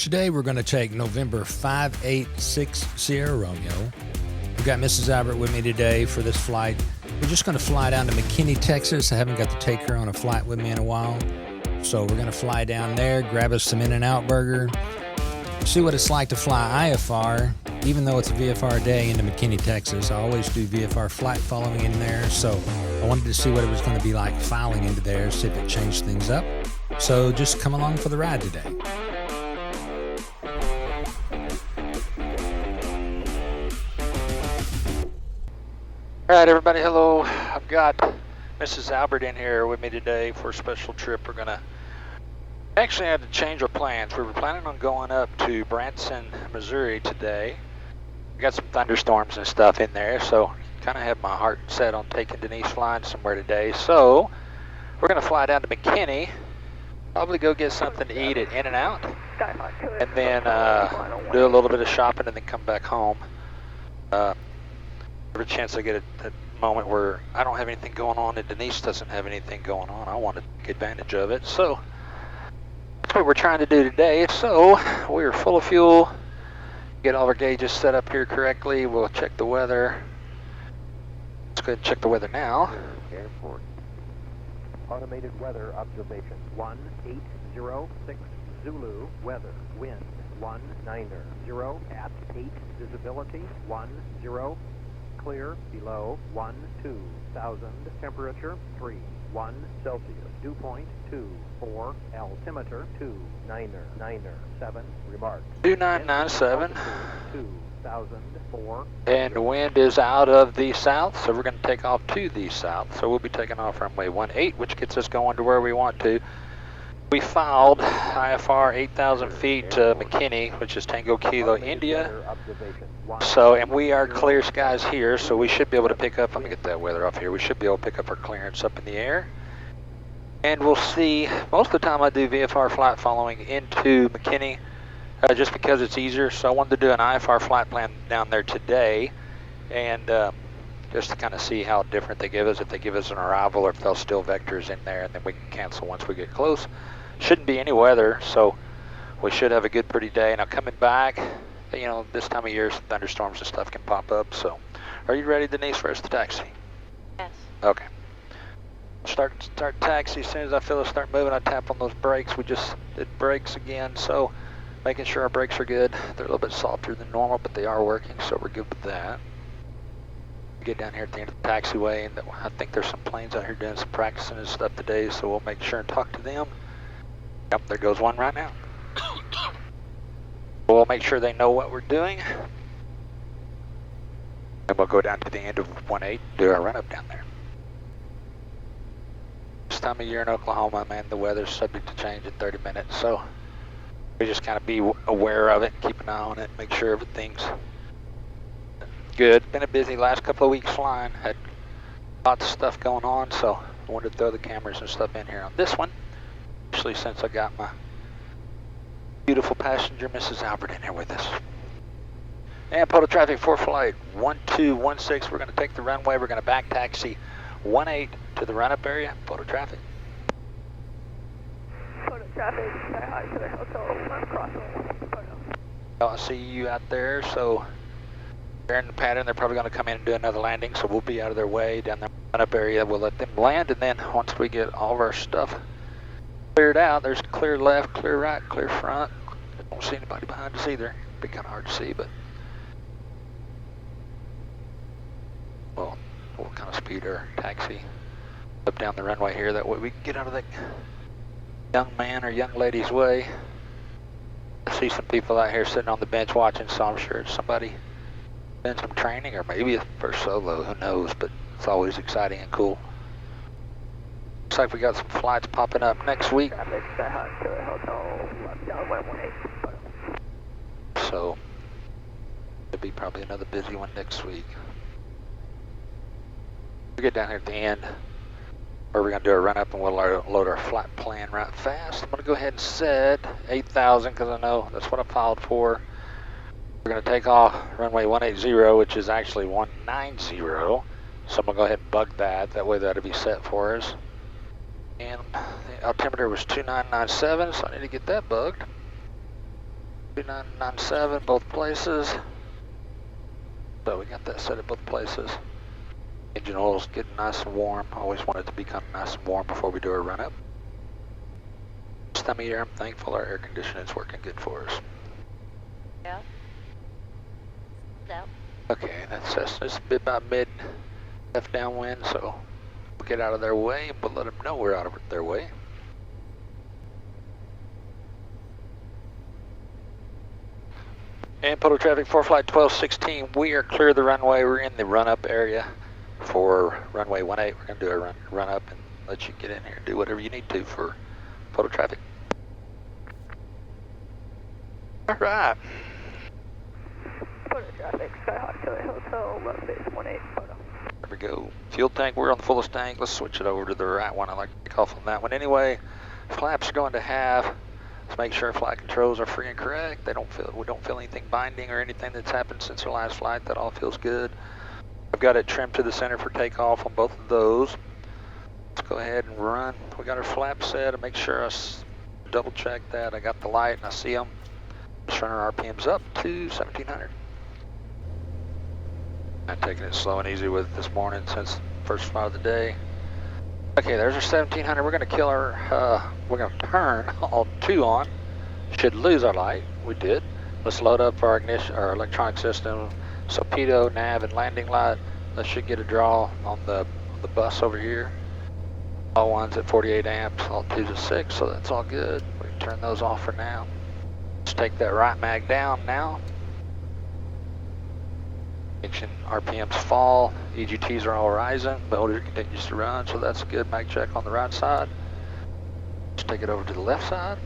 Today we're going to take November 586 Sierra Romeo. We've got Mrs. Albert with me today for this flight. We're just going to fly down to McKinney, Texas. I haven't got to take her on a flight with me in a while. So we're going to fly down there, grab us some In-N-Out burger, see what it's like to fly IFR, even though it's a VFR day into McKinney, Texas. I always do VFR flight following in there, so I wanted to see what it was going to be like filing into there, see if it changed things up. So just come along for the ride today. All right, everybody, hello. I've got Mrs. Albert in here with me today for a special trip. We're gonna actually had to change our plans. We were planning on going up to Branson, Missouri today. We got some thunderstorms and stuff in there, so kind of have my heart set on taking Denise flying somewhere today. So we're gonna fly down to McKinney, probably go get something to eat at In-N-Out, and then do a little bit of shopping and then come back home. Every chance I get a moment where I don't have anything going on and Denise doesn't have anything going on, I want to take advantage of it. So that's what we're trying to do today. So we're full of fuel, get all our gauges set up here correctly. We'll check the weather. Let's go ahead and check the weather now. Airport. Automated weather observation 1806 Zulu weather wind 190 at 8 visibility 10 clear below 12,000 temperature 31 Celsius dew point 24 altimeter 2997 remarks 2997 2004 and the wind is out of the south, so we're going to take off to the south. So we'll be taking off runway 18, which gets us going to where we want to. We filed IFR 8,000 feet to McKinney, which is Tango Kilo, India. So, and we are clear skies here, so we should be able to pick up, let me get that weather off here, we should be able to pick up our clearance up in the air. And we'll see, most of the time I do VFR flight following into McKinney, just because it's easier. So I wanted to do an IFR flight plan down there today, and just to kind of see how different they give us, if they give us an arrival or if they'll still vectors in there, and then we can cancel once we get close. Shouldn't be any weather, so we should have a good, pretty day. Now coming back, you know, this time of year, some thunderstorms and stuff can pop up. So, are you ready, Denise, for us to taxi? Yes. Okay. Start taxi. As soon as I feel it start moving, I tap on those brakes. We just did brakes again, so making sure our brakes are good. They're a little bit softer than normal, but they are working, so we're good with that. We get down here at the end of the taxiway, and I think there's some planes out here doing some practicing and stuff today, so we'll make sure and talk to them. Yep, there goes one right now. We'll make sure they know what we're doing. And we'll go down to the end of 18, do our run up down there. This time of year in Oklahoma, man, the weather's subject to change in 30 minutes. So we just kind of be aware of it, keep an eye on it, make sure everything's good. Been a busy last couple of weeks flying. Had lots of stuff going on, so I wanted to throw the cameras and stuff in here on this one. Especially since I got my beautiful passenger, Mrs. Albert, in here with us. And Poteau traffic for flight 1216. We're going to take the runway. We're going to back taxi 18 to the run-up area. Poteau traffic. Poteau traffic, sky high to the hotel, I'm crossing Poteau. I see you out there, so they're in the pattern. They're probably going to come in and do another landing, so we'll be out of their way down the run-up area. We'll let them land, and then once we get all of our stuff cleared out, there's clear left, clear right, clear front. I don't see anybody behind us either. It'd be kind of hard to see, but we'll kind of speed our taxi up down the runway here. That way we can get out of that young man or young lady's way. I see some people out here sitting on the bench watching, so I'm sure it's somebody doing some training, or maybe a first solo, who knows, but it's always exciting and cool. Looks like we got some flights popping up next week. Traffic, sky high to the hotel, left down 118. So it'll be probably another busy one next week. We get down here at the end where we're going to do a run up and we'll load our flight plan right fast. I'm going to go ahead and set 8,000 because I know that's what I filed for. We're going to take off runway 180, which is actually 190. So I'm going to go ahead and bug that. That way that'll be set for us. And the altimeter was 2997, so I need to get that bugged. 2997 both places. So we got that set at both places. Engine oil's getting nice and warm. Always want it to be kind of nice and warm before we do our run up. This time of year, I'm thankful our air conditioning is working good for us. Yeah. No. Okay, that's us. It's about mid F downwind, so we'll get out of their way and we'll let them know we're out of their way. And Poteau traffic for flight 1216, we are clear of the runway. We're in the run-up area for runway 18. We're going to do a run up and let you get in here and do whatever you need to for Poteau traffic. All right. Poteau traffic, Skyhawk to Hotel, left base 18, Poteau. There we go. Fuel tank, we're on the fullest tank. Let's switch it over to the right one. I like to take off on that one anyway. Flaps are going to have. Let's make sure flight controls are free and correct. We don't feel anything binding or anything that's happened since our last flight. That all feels good. I've got it trimmed to the center for takeoff on both of those. Let's go ahead and run. We got our flaps set. Make sure I double check that. I got the light and I see them. Let's turn our RPMs up to 1700. I'm taking it slow and easy with it this morning since first flight of the day. Okay, there's our 1700. We're going to kill our, we're going to turn all two on. Should lose our light. We did. Let's load up our ignition, our electronic system. So Poteau, nav, and landing light. That should get a draw on the bus over here. All ones at 48 amps, all twos at 6, so that's all good. We can turn those off for now. Let's take that right mag down now. Engine RPMs fall, EGTs are all rising, motor continues to run, so that's a good mag check on the right side. Let's take it over to the left side.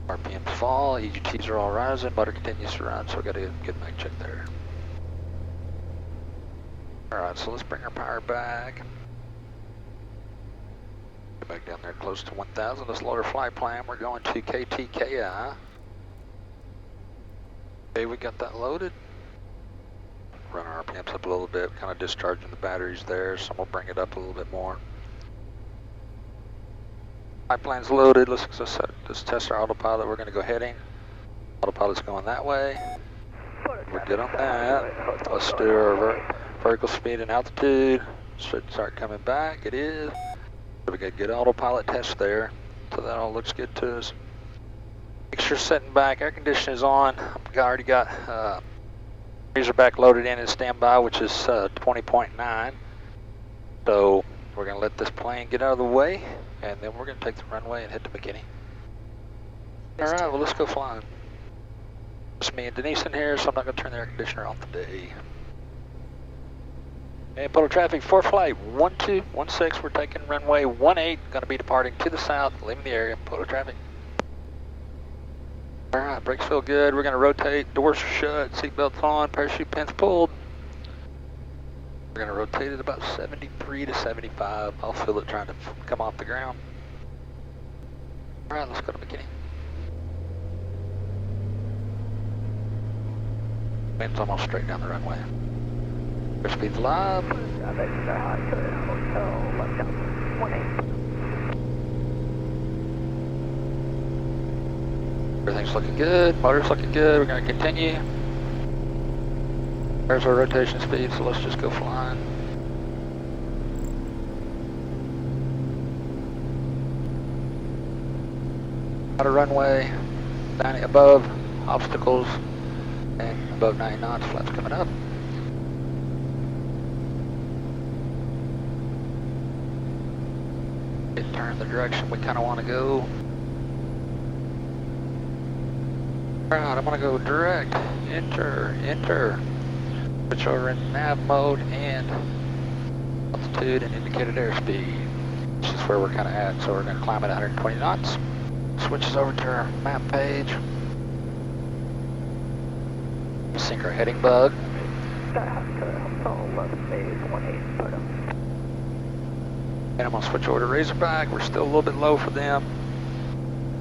RPMs fall, EGTs are all rising, motor continues to run, so we got a good mag check there. Alright, so let's bring our power back. Get back down there close to 1000. Let's load our flight plan. We're going to KTKI. Okay, we got that loaded. Run our RPMs up a little bit, kind of discharging the batteries there, so we'll bring it up a little bit more. Flight plan's loaded. Let's test our autopilot. We're going to go heading. Autopilot's going that way. We're good on that. Let's do our vertical speed and altitude. Should start coming back. It is. We got a good autopilot test there, so that all looks good to us. Make sure setting back, air conditioning is on. I already got Razorback loaded in and standby, which is 20.9. So we're going to let this plane get out of the way, and then we're going to take the runway and head to McKinney. All right, well, let's go flying. It's me and Denise in here, so I'm not going to turn the air conditioner on today. And Poteau traffic for flight 1216, we're taking runway 18, going to be departing to the south, leaving the area. Poteau traffic. Alright, brakes feel good. We're going to rotate, doors are shut, seatbelts on, parachute pins pulled. We're going to rotate it about 73 to 75. I'll feel it trying to come off the ground. Alright, let's go to McKinney. Wind's almost straight down the runway. Airspeed's live. Traffic, Skyhawk to Hotel, left down 18. Everything's looking good, motor's looking good, we're going to continue. There's our rotation speed, so let's just go flying. Out of runway, 90 above, obstacles, and above 90 knots, flaps coming up. Turn the direction we kind of want to go. Alright, I'm going to go direct, enter, switch over into nav mode and altitude and indicated airspeed, which is where we're kind of at, so we're going to climb at 120 knots. Switches over to our map page. Sync our heading bug. Skyhawk to Hotel, left base 18, Poteau. And I'm going to switch over to Razorback. We're still a little bit low for them.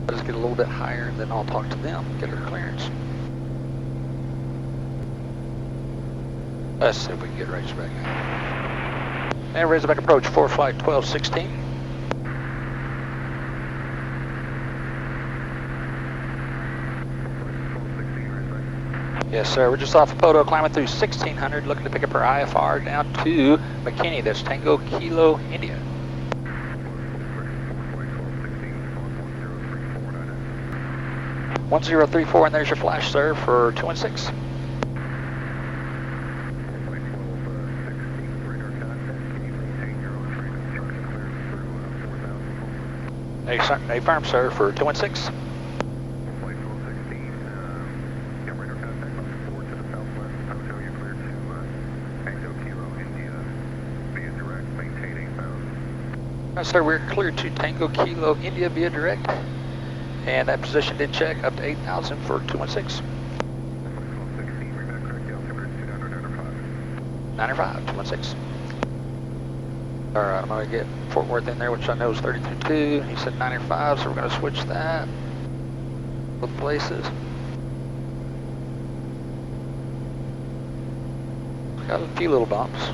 Let's get a little bit higher and then I'll talk to them, get our clearance. Let's see if we can get Razorback out. And Razorback approach for flight 1216. Yes, sir. We're just off of Poteau, climbing through 1600, looking to pick up our IFR down to McKinney. That's Tango Kilo India. One 1034, and there's your flash, sir, for 216. A firm, sir, for 216. Sir, we're clear to Tango Kilo India via direct, and that position did check up to 8,000 for 216. 95, 216. All right, I'm going to get Fort Worth in there, which I know is 32.2. He said 95, so we're going to switch that. Both places. Got a few little bumps.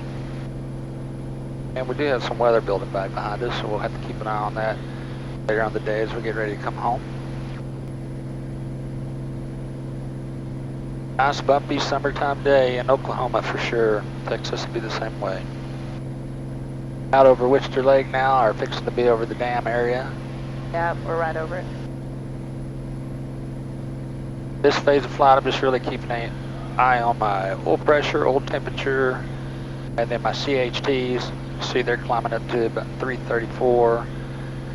And we do have some weather building back behind us, so we'll have to keep an eye on that later on the day as we get ready to come home. Nice bumpy summertime day in Oklahoma for sure. Texas will be the same way. Out over Wichita Lake now, or fixing to be over the dam area. Yeah, we're right over it. This phase of flight, I'm just really keeping an eye on my oil pressure, oil temperature, and then my CHTs. See, they're climbing up to about 334,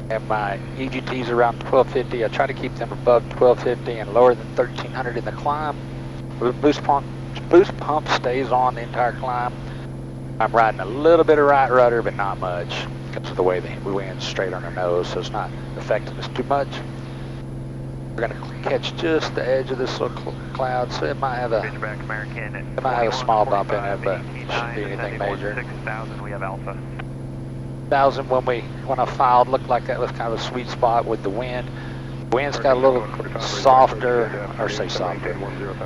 and my EGTs around 1250. I try to keep them above 1250 and lower than 1300 in the climb. The boost pump stays on the entire climb. I'm riding a little bit of right rudder, but not much because of the way the wind's straight on our nose, so it's not affecting us too much. We're going to catch just the edge of this little cloud, so it might have a small bump in it, but it shouldn't be anything major. 6,000, we have Alpha. 1,000 when I filed looked like that was kind of a sweet spot with the wind. The wind's got a little softer, or say softer,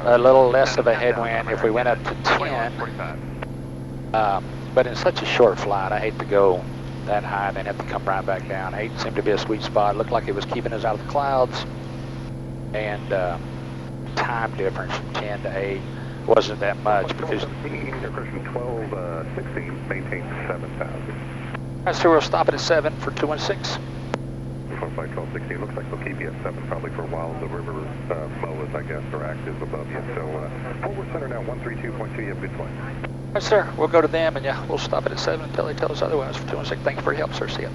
a little less of a headwind if we went up to 10. But in such a short flight, I hate to go that high and then have to come right back down. 8 seemed to be a sweet spot. It looked like it was keeping us out of the clouds. And time difference from 10 to 8 wasn't that much because... 12, 16, maintain 7,000. So we'll stop it at 7 for 216. Flight 1216, looks like they'll keep you at 7 probably for a while. The river MOAs, I guess, are active above you. So forward center now, 132.2, you have good flight. Yes, sir. We'll go to them, and yeah, we'll stop it at 7 until they tell us otherwise for 216. Thank you for your help, sir. See ya.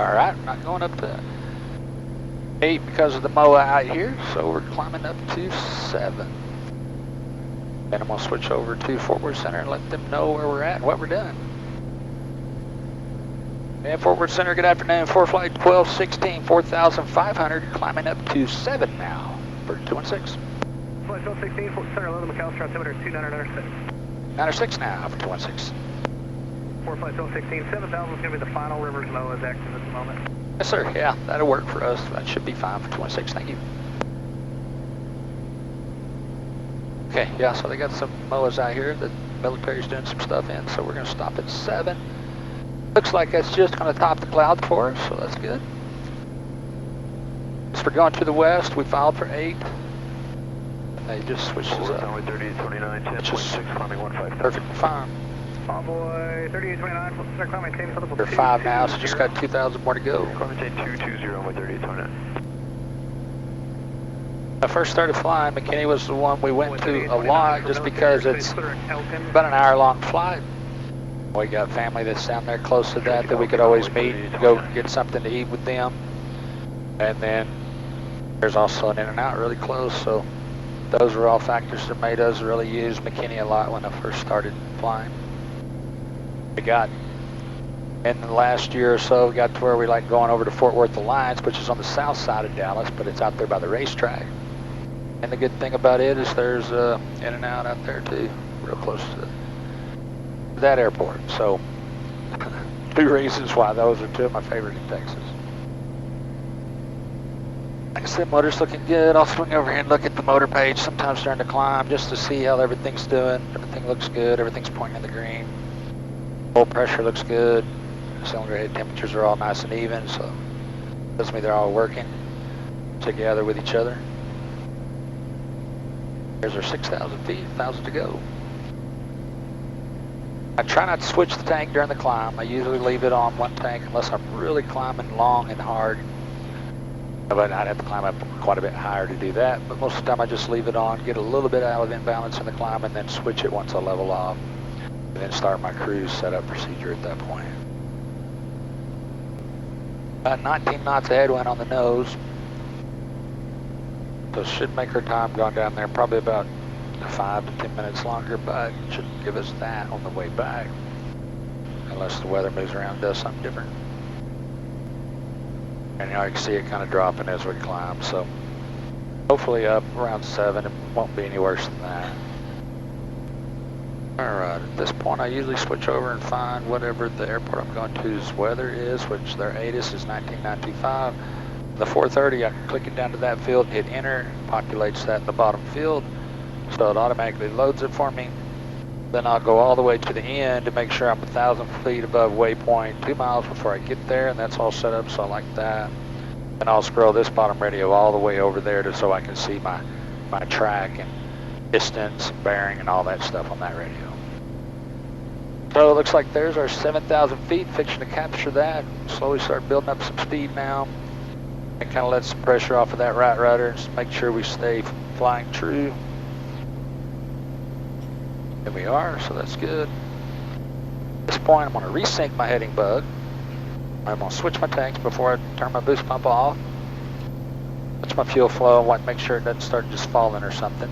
All right, not going up to 8 because of the MOA out here, so we're climbing up to 7. Then I'm going to switch over to Fort Worth Center and let them know where we're at and what we're doing. And Fort Worth Center, good afternoon. For flight 1216, 4,500, climbing up to 7 now for 216. Flight 1216, Fort Center, London, McAllister, altimeter 2996. 96 now for 216. For flight 1216, 7,000 is going to be the final rivers MOAs active at the moment. Yes, sir. Yeah, that'll work for us. That should be fine for 216. Thank you. Okay, yeah, so they got some MOAs out here that the military's doing some stuff in, so we're going to stop at 7. Looks like that's just going to top the cloud for us, so that's good. As we're going to the west, we filed for 8. And they just switched us up. Which is perfectly fine. Envoy 3829, center climb, maintain for the We're 5 now, so just got 2,000 more to go. Maintain 220 with 3829. When I first started flying, McKinney was the one we went to a lot just because it's about an hour-long flight. We got family that's down there close to that we could always meet, go get something to eat with them. And then there's also an in and out really close, so those were all factors that made us really use McKinney a lot when I first started flying. We got, in the last year or so, we got to where we like going over to Fort Worth Alliance, which is on the south side of Dallas, but it's out there by the racetrack. And the good thing about it is there's in and out there too, real close to that airport. So 2 reasons why those are 2 of my favorite in Texas. Like I said, motor's looking good. I'll swing over here and look at the motor page sometimes during the climb just to see how everything's doing. Everything looks good. Everything's pointing in the green. Oil pressure looks good. Cylinder head temperatures are all nice and even, so it tells me they're all working together with each other. There's our 6,000 feet, 1,000 to go. I try not to switch the tank during the climb. I usually leave it on one tank unless I'm really climbing long and hard. But I'd have to climb up quite a bit higher to do that. But most of the time I just leave it on, get a little bit out of imbalance in the climb, and then switch it once I level off. And then start my cruise setup procedure at that point. About 19 knots of headwind on the nose. So it should make our time going down there probably about 5 to 10 minutes longer, but it shouldn't give us that on the way back. Unless the weather moves around and does something different. And you know, I can see it kind of dropping as we climb, so hopefully up around 7, it won't be any worse than that. Alright, at this point I usually switch over and find whatever the airport I'm going to's weather is, which their ATIS is 19925. The 430, I can click it down to that field, hit enter, populates that in the bottom field, so it automatically loads it for me. Then I'll go all the way to the end to make sure I'm 1,000 feet above waypoint, 2 miles before I get there, and that's all set up, so I like that. And I'll scroll this bottom radio all the way over there so I can see my track and distance, bearing, and all that stuff on that radio. So it looks like there's our 7,000 feet, fixing to capture that. Slowly start building up some speed now. And kind of let some pressure off of that right rudder and just make sure we stay flying true. There we are, so that's good. At this point, I'm going to resync my heading bug. I'm going to switch my tanks before I turn my boost pump off. Watch my fuel flow. I want to make sure it doesn't start just falling or something.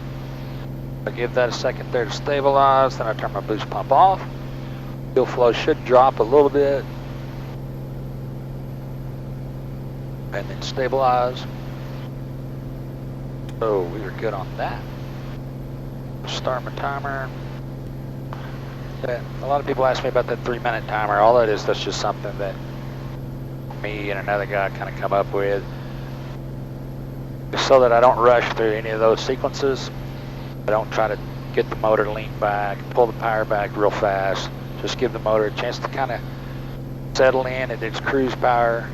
I give that a second there to stabilize, then I turn my boost pump off. Fuel flow should drop a little bit. And then stabilize. So we were good on that. Start my timer. A lot of people ask me about that 3-minute timer. All that is, that's just something that me and another guy kind of come up with, so that I don't rush through any of those sequences. I don't try to get the motor to lean back, pull the power back real fast. Just give the motor a chance to kind of settle in at its cruise power.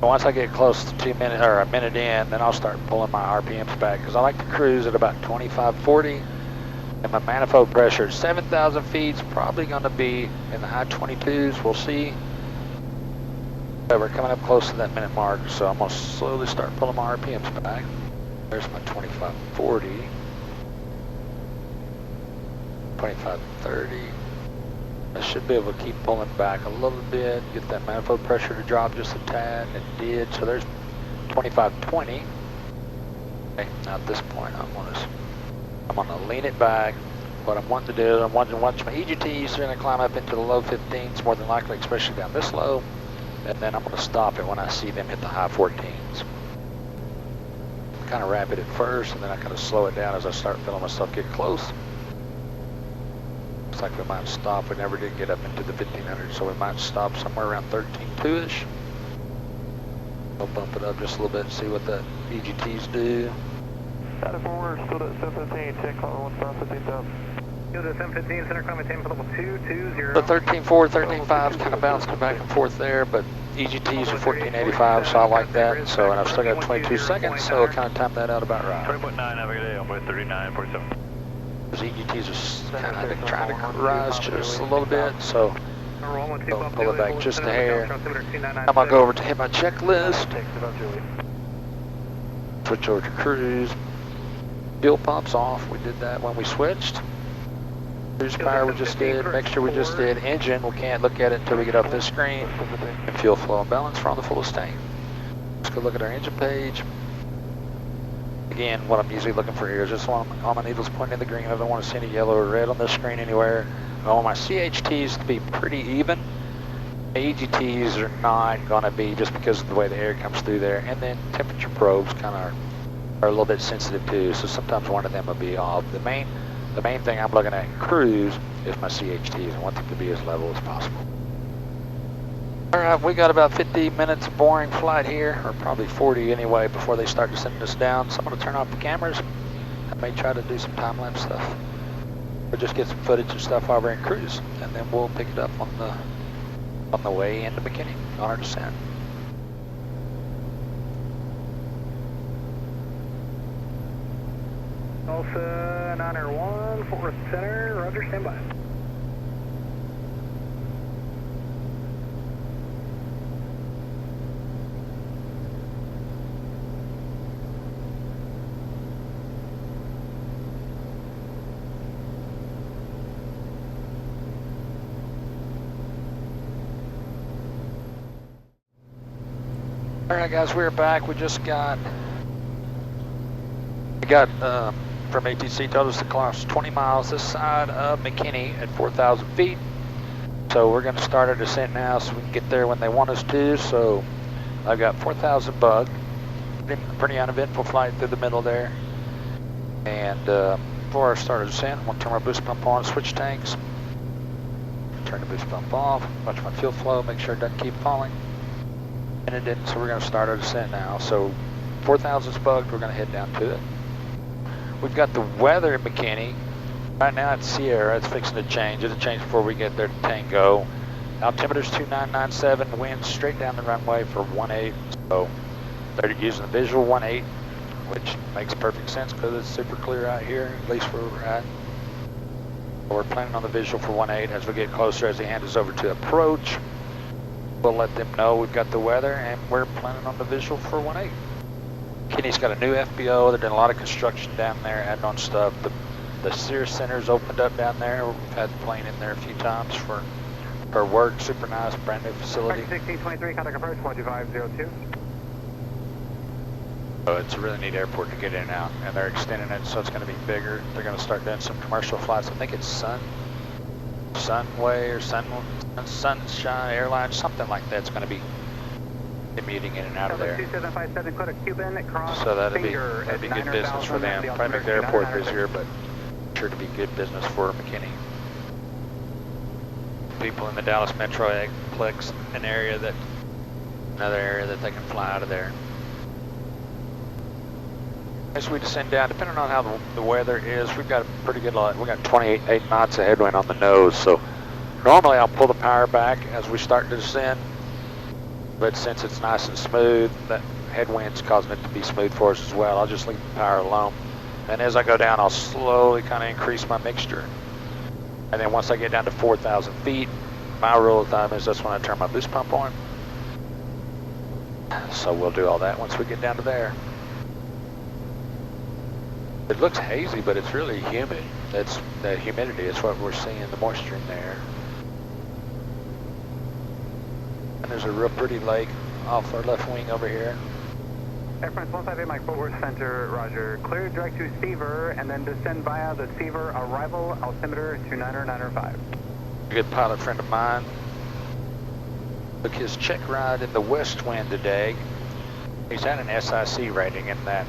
But once I get close to 2 minutes or a minute in, then I'll start pulling my RPMs back, because I like to cruise at about 2540, and my manifold pressure at 7,000 feet is probably going to be in the high 22s. We'll see. But we're coming up close to that minute mark, so I'm going to slowly start pulling my RPMs back. There's my 2540, 2530. I should be able to keep pulling back a little bit, get that manifold pressure to drop just a tad, and it did. So there's 2520. Okay, now at this point I'm gonna lean it back. What I'm wanting to do is I'm wanting to watch my EGTs. They're gonna climb up into the low 15s more than likely, especially down this low. And then I'm gonna stop it when I see them hit the high 14s. Kind of rapid at first, and then I kind of slow it down as I start feeling myself get close. Looks like we might stop. We never did get up into the 1500, so we might stop somewhere around 13.2-ish. I'll bump it up just a little bit and see what the EGTs do. Out of forward, still at 715, check call 15,000. Still at 715, center climb attain level 220. The 13.4, 13.5 kind of bouncing back and forth there, but EGTs are 1485, so I like that. So, and I've still got 22 seconds, so I'll kind of time that out about right. 20.9, have a good day, I'm with 39.47. Those EGTs are kind of trying to rise just a little bit, so I'll pull it back just a hair. I'm going to go over to hit my checklist. Switch over to cruise. Fuel pump's off. We did that when we switched. Cruise power we just did. Make sure we just did. Engine, we can't look at it until we get off this screen. And fuel flow and balance, we're on the fullest tank. Let's go look at our engine page. Again, what I'm usually looking for here is just all my needles pointing in the green. I don't want to see any yellow or red on this screen anywhere. I want my CHTs to be pretty even. The EGTs are not going to be, just because of the way the air comes through there. And then temperature probes kind of are a little bit sensitive too, so sometimes one of them will be off. The main thing I'm looking at in cruise is my CHTs. I want them to be as level as possible. Alright, we got about 50 minutes of boring flight here, or probably 40 anyway, before they start to send us down. So I'm going to turn off the cameras. I may try to do some time-lapse stuff, or just get some footage and stuff while we're in cruise, and then we'll pick it up on the way into McKinney on our descent. Tulsa 901, Forest Center, roger, stand by. Alright guys, we're back. We got from ATC told us to cross 20 miles this side of McKinney at 4,000 feet. So we're going to start our descent now so we can get there when they want us to. So I've got 4,000 bug. Pretty uneventful flight through the middle there. And before I start our descent, I'm going to turn my boost pump on, switch tanks. Turn the boost pump off, watch my fuel flow, make sure it doesn't keep falling. And it didn't, so we're going to start our descent now. So 4,000's bugged, we're going to head down to it. We've got the weather in McKinney. Right now it's Sierra, it's fixing to change. It'll change before we get there to Tango. Altimeter's 2997, wind straight down the runway for 18. So they're using the visual 18, which makes perfect sense because it's super clear out here, at least where we're at. We're planning on the visual for 18 as we get closer, as the hand is over to approach. We'll let them know we've got the weather and we're planning on the visual for 18. Kenny's got a new FBO. They're doing a lot of construction down there, adding on stuff. The Sears Center's opened up down there. We've had the plane in there a few times for work. Super nice, brand new facility. 1623, contact approach 12502. So it's a really neat airport to get in and out, and they're extending it so it's going to be bigger. They're going to start doing some commercial flights. I think it's Sunway or Sunshine Airlines, something like that. It's going to be commuting in and out of there. 2757, quit a Cuban, cross So that'd be finger good business for them. Probably make the airport busier, but sure to be good business for McKinney. People in the Dallas Metroplex, another area that they can fly out of there. As we descend down, depending on how the weather is, we've got a pretty good light. We've got 28 knots of headwind on the nose, so normally I'll pull the power back as we start to descend, but since it's nice and smooth, that headwind's causing it to be smooth for us as well. I'll just leave the power alone. And as I go down, I'll slowly kind of increase my mixture. And then once I get down to 4,000 feet, my rule of thumb is that's when I turn my boost pump on. So we'll do all that once we get down to there. It looks hazy, but it's really humid. That's the humidity is what we're seeing, the moisture in there. And there's a real pretty lake off our left wing over here. Air France 158 Mike Fort Worth Center, roger. Clear direct to Seaver and then descend via the Seaver arrival, altimeter 29905. A good pilot friend of mine took his check ride in the west wind today. He's had an SIC rating in that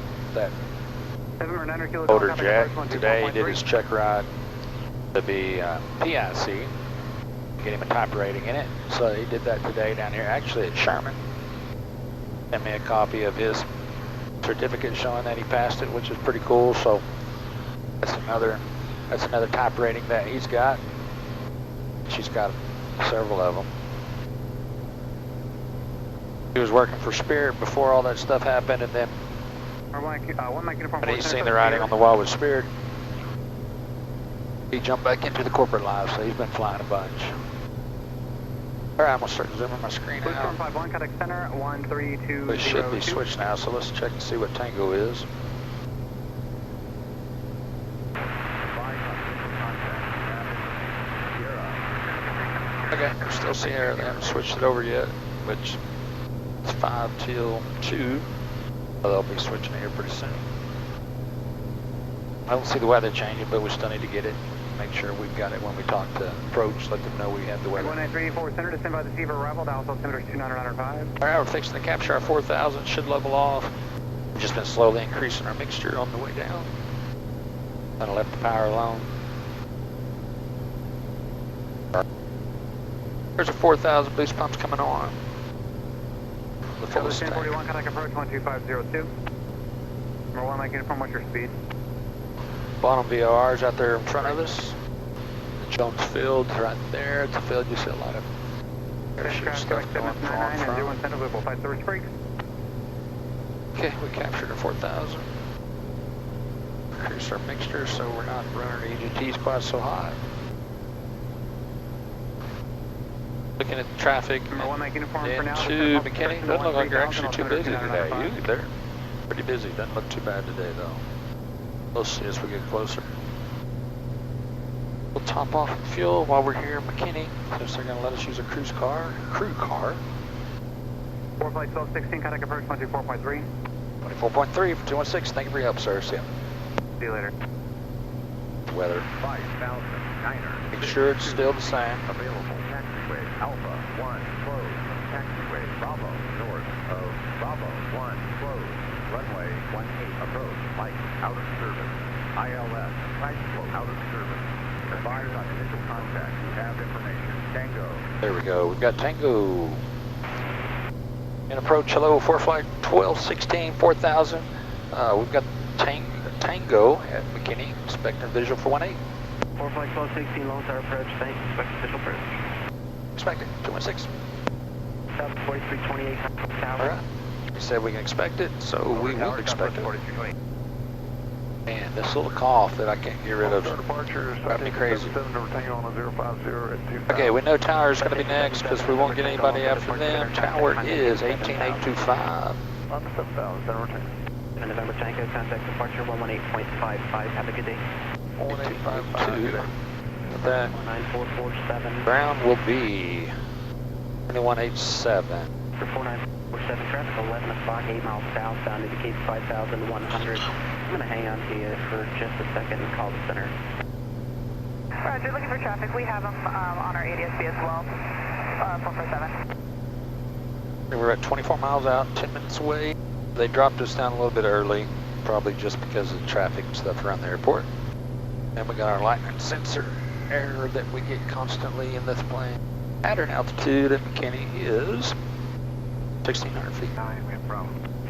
motor jet. Today he did his check ride to be PIC, get him a type rating in it. So he did that today down here, actually at Sherman. Sent me a copy of his certificate showing that he passed it, which is pretty cool. So that's another type rating that he's got. She's got several of them. He was working for Spirit before all that stuff happened, and then when he's seen the writing on the wall with Spirit, he jumped back into the corporate life, so he's been flying a bunch. Alright, I'm going to start zooming my screen out. 51, contact center, 13202. It should be switched now, so let's check and see what Tango is. Okay, we're still Sierra. They haven't switched it over yet, which is 5 till 2. They'll be switching it here pretty soon. I don't see the weather changing, but we still need to get it. Make sure we've got it when we talk to approach. Let them know we have the weather. 1934 center, descend by the Seaver arrival. Dallas altimeter 29905. All right, we're fixing to capture our 4,000. Should level off. We've just been slowly increasing our mixture on the way down. Kind of left the power alone. There's a 4,000 boost pumps coming on. The fullest tank. 1041, contact approach 12502. Number 1, Mike uniform, what's your speed? Bottom VOR's out there in front of us. The Jones Field right there. It's a field you see a lot of parachute stuff going from. Okay, we captured a 4,000. Increase our mixture so we're not running EGTs quite so high. Looking at the traffic into McKinney, doesn't look like you're actually too busy today. They're pretty busy, doesn't look too bad today though. We'll see as we get closer. We'll top off fuel while we're here in McKinney, since they're going to let us use a crew car. 4 flight 1216, contact approach 124.3. 24.3 for 216, thank you for your help, sir. See ya. See you later. Weather. 5,000, Niner. Make sure it's still the same. Available. Taxiway Alpha 1 closed. Taxiway Bravo north of Bravo 1 closed. Runway 18 approach. Light out of service. ILS right flow out of service. Advise on initial contact. You have information. Tango. There we go. We've got Tango. In approach, hello, 4 flight 1216, 4000. We've got Tango at McKinney, expecting visual for 18. 4 flight 1216, Lone Star approach, thanks, expect official approach. Expected, 216. South 4328, tower. All right. We said we can expect it, so we will expect it. Man, this little cough that I can't get rid of drives me crazy. Okay, we know tower is going to be next because we won't get anybody after them. Tower is 18825. On the 7000, center return. November Tango, contact departure 118.55, have a good day. 11852. That 9447. ground will be 2187. For 4947 traffic, 11 o'clock, 8 miles southbound, indicates 5,100. I'm going to hang on to you for just a second and call the center. Roger, looking for traffic. We have them on our ADSB as well. 447. We're at 24 miles out, 10 minutes away. They dropped us down a little bit early, probably just because of the traffic and stuff around the airport. And we got our lightning sensor error that we get constantly in this plane. Pattern altitude at McKinney is 1,600 feet.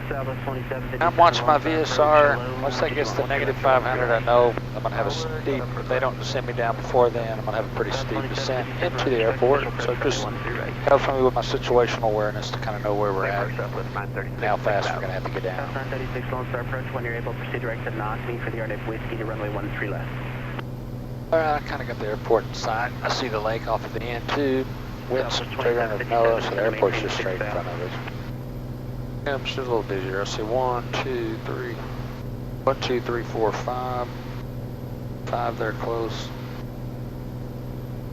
Southwest 27. I'm watching my VSR. Once that gets to negative 500, I know I'm going to have a steep, if they don't send me down before then, I'm going to have a pretty steep descent into the airport. So just helps me with my situational awareness to kind of know where we're at and how fast we're going to have to get down. 936 Lone Star approach, when you're able to proceed direct to Knoxville for the RNF Whiskey to runway 13 left. Alright, I kind of got the airport in sight. I see the lake off of the end too. Wind's straight under the nose, so the airport's just straight in front of us. Yeah, I'm just a little busier. I see 1, 2, 3. 1, 2, 3, 4, 5. 5 there close.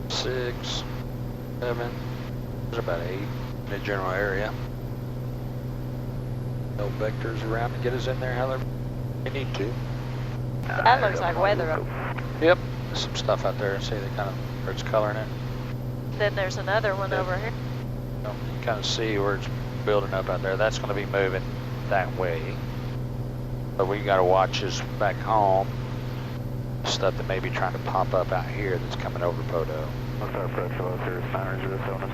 6, 7. There's about 8 in the general area. No vectors around to get us in there, however we need to. That looks like weather. Yep, there's some stuff out there. See, they kind of, or it's coloring it. Then there's another one over here. You can kind of see where it's building up out there. That's going to be moving that way. But we got to watch this back home. Stuff that may be trying to pop up out here that's coming over Poteau.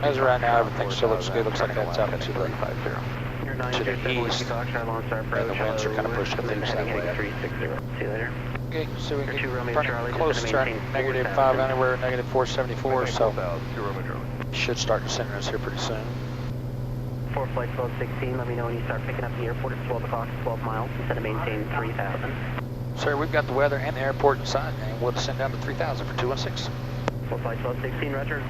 As of right now, everything still looks good. Looks like that's out to the east. And the winds are kind of pushing things that way. See you later. Okay, so we get running close to our negative 500, we're at negative 474, so should start descending us here pretty soon. 4 flight 1216, let me know when you start picking up the airport at 12 o'clock, 12 miles, instead of maintaining 3,000. Sir, we've got the weather and the airport inside, and we'll descend down to 3,000 for 216. 4 flight 1216, roger.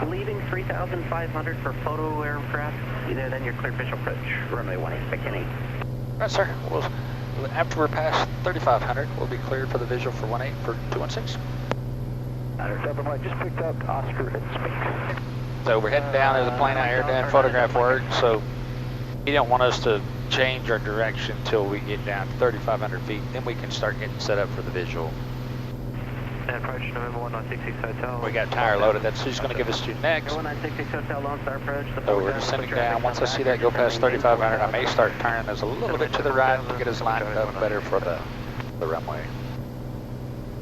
Leaving 3,500 for photo aircraft, either then you're clear official approach, runway 18, McKinney. Right, sir. After we're past 3,500, we'll be cleared for the visual for 18 for 216. I just picked up Oscar and Sphinx. So we're heading down. There's a plane out here doing photograph work, so he don't want us to change our direction until we get down to 3,500 feet. Then we can start getting set up for the visual. Approach November 1966 Hotel. We got tire loaded. That's who's going to give us to next. 1966 Hotel, Lone Star approach. So we're descending down. Once I see that go past 3,500, I may start turning us a little bit to the right to get us lined up better for the runway.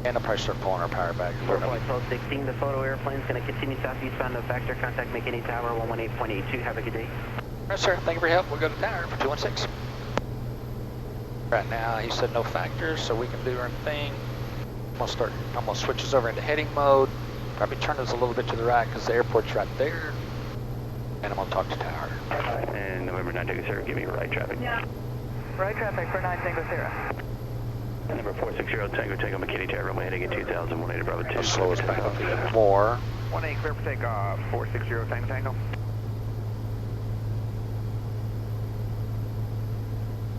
And I'll probably start pulling our power back. 4 flight 1216, the photo airplane is going to continue southeastbound, no factor. Contact McKinney Tower 118.82. Have a good day. All right, sir. Thank you for your help. We'll go to tower for 216. Right now, he said no factors, so we can do our thing. I'm gonna switch us over into heading mode. Probably turn us a little bit to the right because the airport's right there. And I'm gonna talk to tower. And November 9 Tango Sierra, give me right traffic. Right traffic for 9 Tango Sierra. Number 460 Tango Tango McKinney Tower, runway heading at 2000, 18 Bravo 2. I'll slow us back up even more. 18, clear for takeoff, 460 Tango Tango.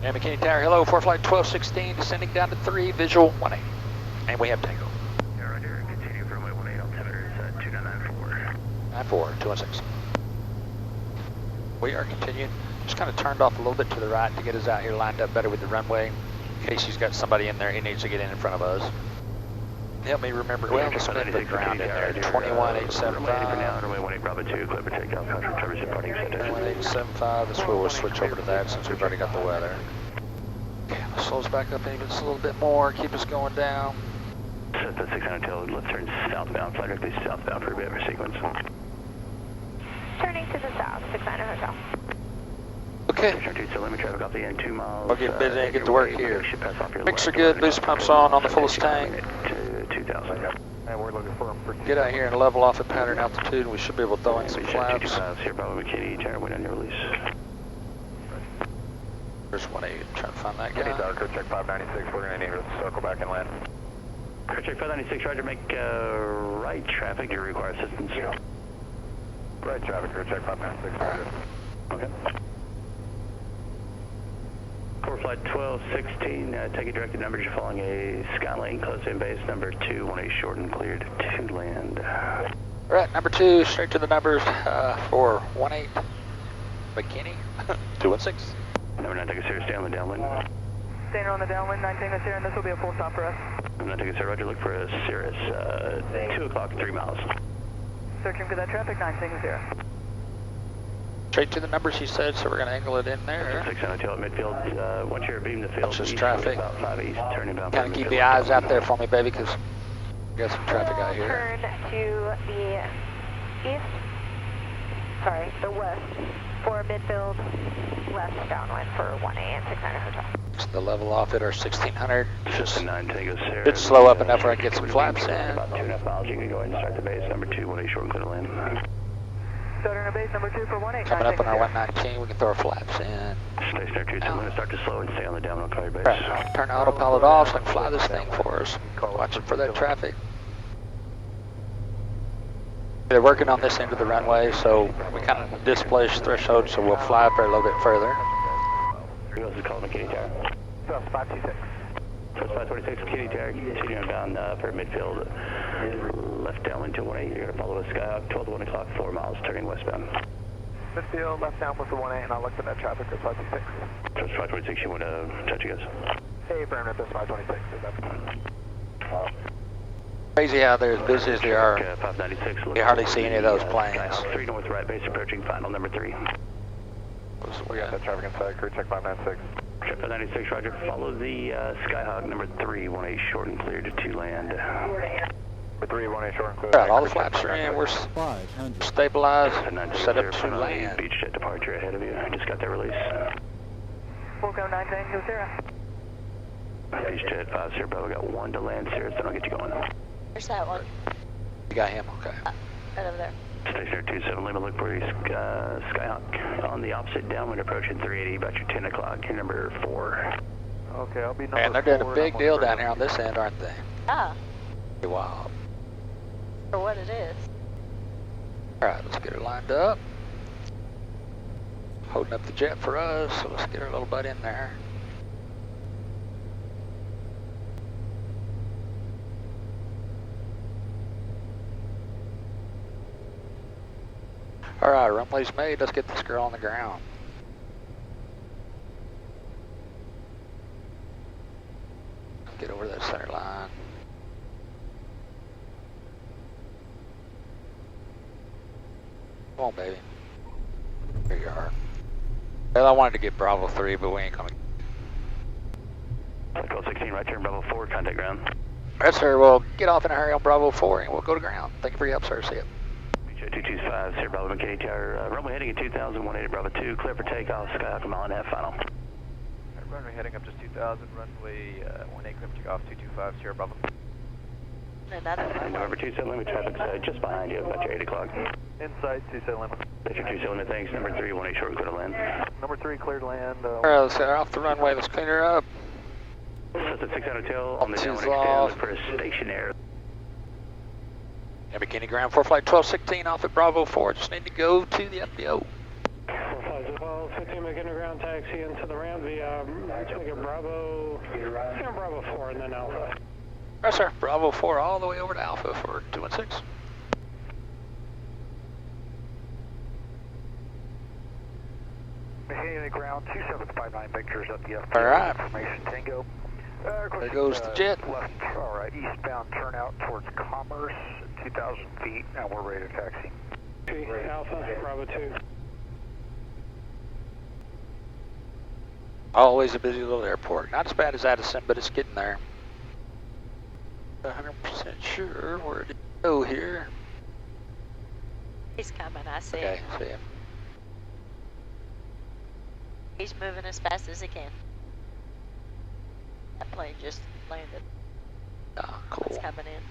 And McKinney Tower, hello, for flight 1216, descending down to 3, visual 18. And we have Tango. Yeah, roger, continue for runway 18, altimeter is 2994. 94, 216. We are continuing, just kind of turned off a little bit to the right to get us out here lined up better with the runway. In case he's got somebody in there, he needs to get in front of us. Help me remember, well, let's put the ground in there, 21875. Runway 18 Bravo 2, clear for takeoff, Traverse departing center. 21875, that's where we'll switch over to that since we've already got the weather. Okay, let's slow us back up even just a little bit more, keep us going down. Set the 600 tail, let's turn southbound, fly directly southbound for a bit of a sequence. Turning to the south, 69 Hotel. Okay. So let me traffic off the end 2 miles. I'll get busy and get to work here. Mixer good, boost pumps on the fullest tank. To 2000. And we're looking for him for Get out here and level off at pattern altitude, and we should be able to throw in some flaps. 225, Sierra Bravo McKinney, Tower, wind on your release. There's 18, trying to find that Kenny guy. Tower, code check 596, we're going to need to circle back and land. Code check 596, roger, make right traffic, do you require assistance? Right traffic, code check 596, roger. Okay. Core flight 1216, take a directed number, you're following a Skylane, close in base number 2, 18 short and cleared to land. Alright, number 2, straight to the numbers for 18, McKinney, 216. Number 9, take a Sierra, stay on the downwind. Staying on the downwind, 19 to Sierra, and this will be a full stop for us. Number 9, take a Sierra, roger, look for a Cirrus, 2 o'clock, 3 miles. Searching for that traffic, 19 to Sierra. Straight to the numbers he said, so we're going to angle it in there. 600 tail at midfield, once you're beam the field, Watch this east, traffic. about 5 east, turning about. Kind of keep the eyes out there for me, baby, because we got some traffic out here. Turn to the east, sorry, the west, for midfield, west downwind for 18, 69 Hotel. So the level off at our 1600. Just 9 Tango Sierra. bit slow up enough where I can get some flaps in. About 2.5 miles, you can go ahead and start the base, number 2, 18 short and clear to land. Starting a base number 2 for 18. Coming up on our 119, we can throw our flaps in. Stationary 2, so I'm going to start to slow and stay on the downwind clear base. Right. Turn the autopilot off so I can fly this thing for us. Watching for that traffic. They're working on this end of the runway, so we kind of displaced threshold, so we'll fly up there a little bit further. Who else is calling McKinney Tower? So 526. So 526 McKinney Tower, continuing down for midfield, left downwind 218, you're going to follow a Skyhawk, 12 to 1 o'clock, 4 miles, turning westbound. Midfield, left down with the 18, and I'll look for that traffic at 526. So it's 526, you want to touch you guys? Hey, Brandon, that's 526. Crazy how they're as busy as they are. 596. You hardly see any of those planes. Skyhawk 3 north right base approaching final number 3. We got That traffic inside, crew check 596. Check 596, roger. Follow the Skyhawk number 3, 18 short and clear to land. Number 3, 18 short and clear. Right, all the flaps are in. We're stabilized, set up to land. Beach jet departure ahead of you. I just got that release. Welcome 19 to Sierra. Beach jet 5 Sierra Bravo, got 1 to land, Sierra, then I'll get you going. There's that one. You got him, okay. Right over there. Stationary 27 Lima, look for your Skyhawk on the opposite downwind approaching 380, about your 10 o'clock, your number 4. Okay, I'll be number 4. And they're doing a big deal down here on this end, aren't they? Ah, Pretty wild. for what it is. Alright, let's get her lined up. Holding up the jet for us, so let's get our little butt in there. Alright, runway's made, let's get this girl on the ground. Get over that center line. Come on, baby. There you are. Well, I wanted to get Bravo 3, but we ain't gonna. Call 16, right turn, Bravo 4, contact ground. Right, sir, we'll get off in a hurry on Bravo 4 and we'll go to ground. Thank you for your help, sir. See ya. 225, Sierra Bravo McKinney Tower, runway heading at 2000, 18 Bravo 2, clear for takeoff, Skyhawk a mile and a half final. Runway heading up to 2000, runway 18, clear for takeoff, 225, Sierra Bravo. Another one. November 27 Lima, traffic's just behind you, about your 8 o'clock. Inside 27 Lima. That's your 27 Lima, thanks. Number 3, 18 short and clear to land. Number 3, clear to land. Alright, let's get her off the runway. Let's clean her up. So Cessna 6 out of tail on the She's downwind off. extend for stationary. And McKinney ground for flight 1216 off at Bravo 4. Just need to go to the FBO. 1215 McKinney ground taxi into the ramp via, let's make it Bravo 4 and then Alpha. Yes, sir. Bravo 4 all the way over to Alpha for 216. McKinney ground 2759 pictures at the FBO. All right. Information Tango. There goes the jet. Left, all right, eastbound turnout towards Commerce, 2,000 feet, and we're ready to taxi. Alpha, Bravo 2. Always a busy little airport. Not as bad as Addison, but it's getting there. 100% sure where to go here. He's coming, I see Okay, him. see him. He's moving as fast as he can. That plane just landed. Ah, cool. It's coming in.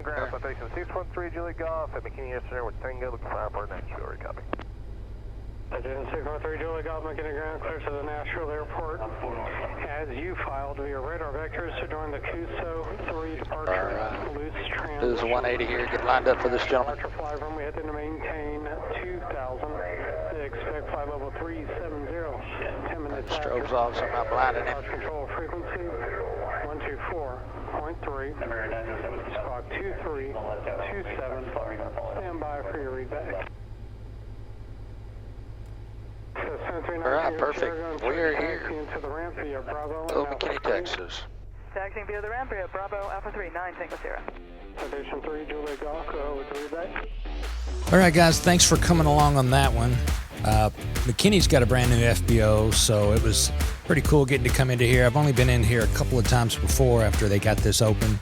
Ground Citation 613 Julie Golf at McKinney Center with Tango looking for airport Nashville. Copy. Agent 613 Julie Golf, McKinney ground clear to the Nashville Airport. As you filed via radar vectors to join the Cuso 3 departure. Alright. Loose trans. There's a 180 here. Get lined up for this gentleman. Departure fly from, we had to maintain 2,000. Expect flight level 370. 10 minutes after. Strobes off, so I'm not blinding him. Control frequency 124.3. Squawk 2327. Stand by for your readback. Alright, perfect. We are here. Into the ramp via Bravo. Oh, McKinney, Texas. Taxiing via the ramp via Bravo Alpha 3, 9 Tango Sierra. Citation 3 Julie Golf, go with the readback. All right, guys, thanks for coming along on that one. McKinney's got a brand new FBO, so it was pretty cool getting to come into here. I've only been in here a couple of times before after they got this open.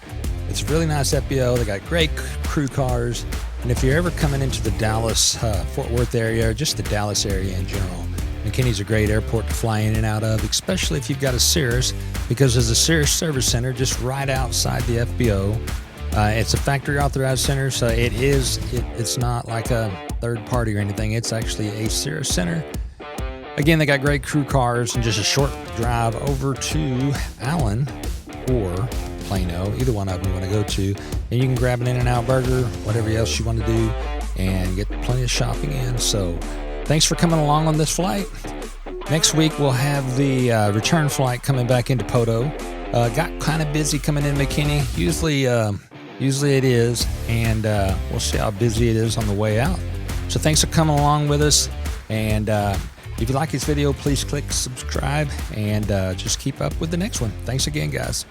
It's a really nice FBO. They got great crew cars. And if you're ever coming into the Dallas, Fort Worth area, or just the Dallas area in general, McKinney's a great airport to fly in and out of, especially if you've got a Cirrus, because there's a Cirrus Service Center just right outside the FBO. It's a factory authorized center, so it's not like a third party or anything. It's actually a Cirrus Center. Again, they got great crew cars and just a short drive over to Allen or Plano, either one of them you want to go to, and you can grab an In-N-Out burger, whatever else you want to do, and get plenty of shopping in. So thanks for coming along on this flight. Next week we'll have the return flight coming back into Poteau. Got kind of busy coming in McKinney. Usually it is, and we'll see how busy it is on the way out. So thanks for coming along with us, and if you like this video, please click subscribe and just keep up with the next one. Thanks again, guys.